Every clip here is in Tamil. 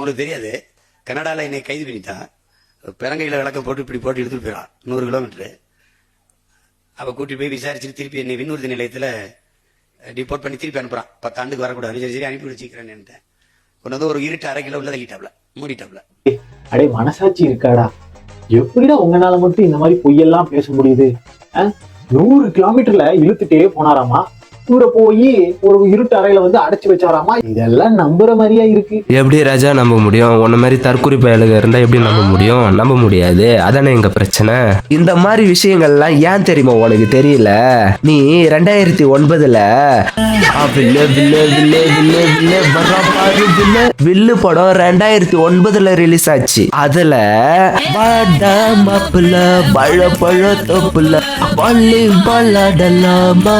அவங்களுக்கு தெரியாது. கனடாவில் என்னை கைது பண்ணிட்டான். பிறங்கையில் விளக்கம் போட்டு இப்படி போட்டு எடுத்துட்டு போயிடான் 100 கிலோமீட்டரு. அவ கூட்டிட்டு போய் விசாரிச்சுட்டு திருப்பி என்னை விண்ணூர்தி நிலையத்தில் டிபோர்ட் பண்ணி திருப்பி அனுப்புறான். 10 ஆண்டுக்கு வரக்கூடாது. சரி அனுப்பி வச்சுக்கிறேன்னு கொண்டு வந்து ஒரு இருட்டு அரைக்கில உள்ள தள்ளிட்டாப்ல, மூடிட்டாப்ல. அடே மனசாட்சி இருக்காடா? எப்படிடா உங்களால மட்டும் இந்த மாதிரி பொய்யெல்லாம் பேச முடியுது? 100 கிலோமீட்டர்ல இழுத்துட்டே போனாராமா. கூட போய் ஒரு இருட்டு அறையில வந்து அடைச்சு வச்சாராமா. இதெல்லாம் நம்புற மாதிரியா இருக்கு? எப்படி ராஜா நம்ப முடியும்? உன்ன மாதிரி தற்கொலை பயலுக இருந்தா எப்படி நம்ப முடியும்? நம்ப முடியாது. அதானே எங்க பிரச்சனை. இந்த மாதிரி விஷயங்கள்லாம் ஏன் தெரியுமா உனக்கு தெரியல? நீ 2009ல வில்லு படம் 2009ல ரிலீஸ் ஆச்சு. அதுல பழ பழ தொப்புல பள்ளி பல்லாடலாமா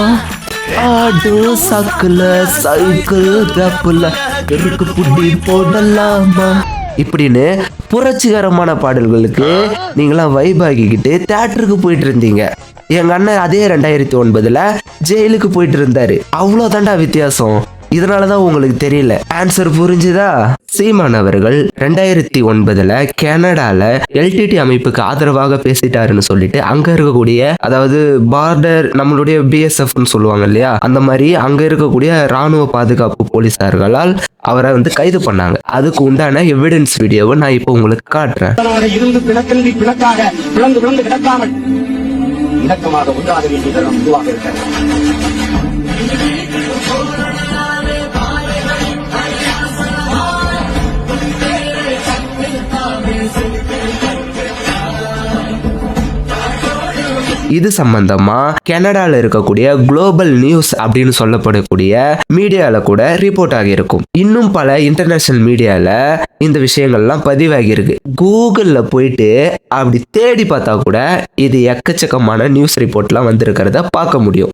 ஆடு சக்குல சைக்கிள் தப்புல பெருக்கு புட்டி போடலாமா இப்படின்னு புரட்சிகரமான பாடல்களுக்கு நீங்களாம் வைபாகிக்கிட்டு தியேட்டருக்கு போயிட்டு இருந்தீங்க. எங்க அண்ணன் அதே 2009ல ஜெயிலுக்கு போயிட்டு இருந்தாரு. அவ்வளவுதான்டா வித்தியாசம். இதனாலதான் உங்களுக்கு தெரியல. ஆன்சர் புரிஞ்சுதா? சீமான் அவர்கள் 2009ல கனடால எல்டிடி அமைப்புக்கு ஆதரவாக பேசிட்டாருன்னு சொல்லிட்டு அங்க இருக்கக்கூடிய, அதாவது பார்டர் நம்மளுடைய பிஎஸ்எஃப் சொல்லுவாங்க இல்லையா, அந்த மாதிரி அங்க இருக்கக்கூடிய ராணுவ பாதுகாப்பு போலீசார்களால் அவரை வந்து கைது பண்ணாங்க. அதுக்கு உண்டான எவிடன்ஸ் வீடியோவை நான் இப்போ உங்களுக்கு காட்டுறேன். இது சம்பந்தமா கனடால இருக்கக்கூடிய குளோபல் நியூஸ் அப்படின்னு சொல்லப்படக்கூடிய மீடியால கூட ரிப்போர்ட் ஆகியிருக்கும். இன்னும் பல இன்டர்நேஷனல் மீடியால இந்த விஷயங்கள்லாம் பதிவாகி இருக்கு. கூகுள்ல போயிட்டு அப்படி தேடி பார்த்தா கூட இது எக்கச்சக்கமான நியூஸ் ரிப்போர்ட்லாம் வந்திருக்கிறத பார்க்க முடியும்.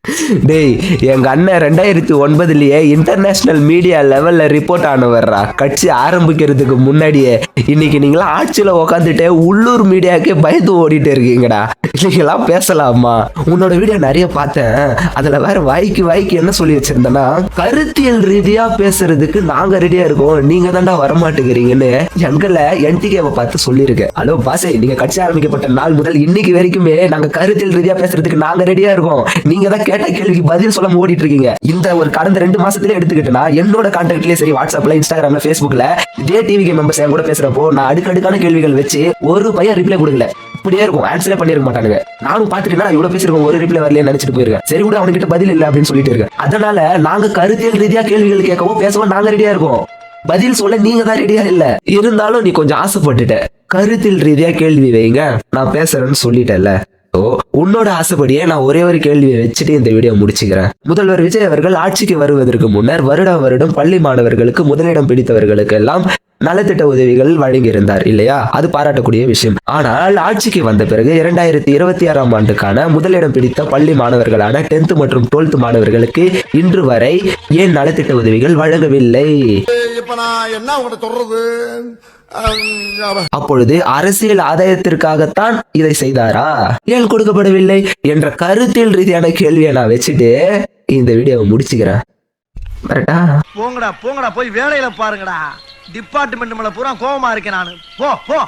டேய், எங்க அண்ணன் 2009லயே இன்டர்நேஷனல் மீடியா லெவல்ல ரிப்போர்ட் ஆனவர்றா. கட்சி ஆரம்பிக்கிறதுக்கு முன்னாடியே இன்னைக்கு நீங்களா ஆட்சியில உக்காந்துட்டு உள்ளூர் மீடியாக்கே பயந்து ஓடிட்டு இருக்கீங்கடா. நீங்களா பேசலாமா? உன்னோட வீடியோ நிறைய பார்த்தேன். அதுல வேற வாய்க்கு என்ன சொல்லி வச்சிருந்தேன்னா, கருத்தியல் ரீதியா பேசுறதுக்கு நாங்க ரெடியா இருக்கோம், நீங்க தான்டா வரமாட்டேங்கிறீங்கன்னு எங்களை என்டிகேவை பார்த்து சொல்லியிருக்கேன். ஹலோ பாசே, நீங்க கட்சி ஆரம்பிக்கப்பட்ட நாள் முதல் இன்னைக்கு வரைக்குமே நாங்க கருத்தியல் ரீதியா பேசுறதுக்கு நாங்க ரெடியா இருக்கோம். நீங்க தான் கேட்ட கேள்விக்கு பதில் சொல்ல ஓடிட்டு இருக்கீங்க. இந்த ஒரு கடந்த 2 மாசத்துல எடுத்துக்கிட்டேன்னா என்னோட கான்டாக்ட்லயே சரி, வாட்ஸ்அப்ல, இன்ஸ்டாகிராம்ல, ஃபேஸ்புக்ல இதே டிவிகே மெம்பர்ஸ் என் கூட பேசுறப்போ நான் அடுக்கடுக்கான கேள்விகள் வச்சு ஒரு பையன் ரிப்ளை கொடுக்கல. இப்படியே இருக்கும், ஆன்சரே பண்ணிருக்க மாட்டானுங்க. நானும் பாத்துட்டேன்னா இவ்வளவு பேசிருக்கோம், ஒரு ரிப்ளை வரலையே நினைச்சிட்டு போயிருக்கேன். சரி கூட அவனுக்கிட்ட பதில் இல்லை அப்படின்னு சொல்லிட்டு இருக்கேன். அதனால நாங்க கருத்தியல் ரீதியா கேள்விகள் கேட்கவும் பேசவும் நாங்க ரெடியா இருக்கோம். பதில் சொல்ல நீங்க தான் ரெடியா இல்ல. இருந்தாலும் நீ கொஞ்சம் ஆசைப்பட்டுட்ட, கருத்தியல் ரீதியா கேள்வி வைங்க, நான் பேசுறேன்னு சொல்லிட்டேன்ல. உன்னோட ஆசைப்படியே நான் ஒரே ஒரு கேள்வியை வச்சுட்டு இந்த வீடியோ முடிச்சுக்கிறேன். முதல்வர் விஜய் அவர்கள் ஆட்சிக்கு வருவதற்கு முன்னர் வருடம் பள்ளி மாணவர்களுக்கு முதலிடம் பிடித்தவர்களுக்கு எல்லாம் நலத்திட்ட உதவிகள் வழங்கியிருந்தார் இல்லையா? அது பாராட்டக்கூடிய விஷயம். ஆனால் ஆட்சிக்கு வந்த பிறகு 2026ஆம் ஆண்டுக்கான முதலிடம் பிடித்த பள்ளி மாணவர்களான 10th மற்றும் 12th மாணவர்களுக்கு இன்று வரை ஏன் நலத்திட்ட உதவிகள் வழங்கவில்லை? அப்பொழுது அரசியல் ஆதாயத்திற்காகத்தான் இதை செய்தாரா? ஏன் கொடுக்கப்படவில்லை என்ற கருத்தியல் ரீதியான கேள்வியை நான் வச்சுட்டு இந்த வீடியோவை முடிச்சுக்கிறேன். போங்கடா போய் வேலையில பாருங்கடா. டிபார்ட்மெண்ட் மேல பூரா கோவமா இருக்கேன் நானு. போ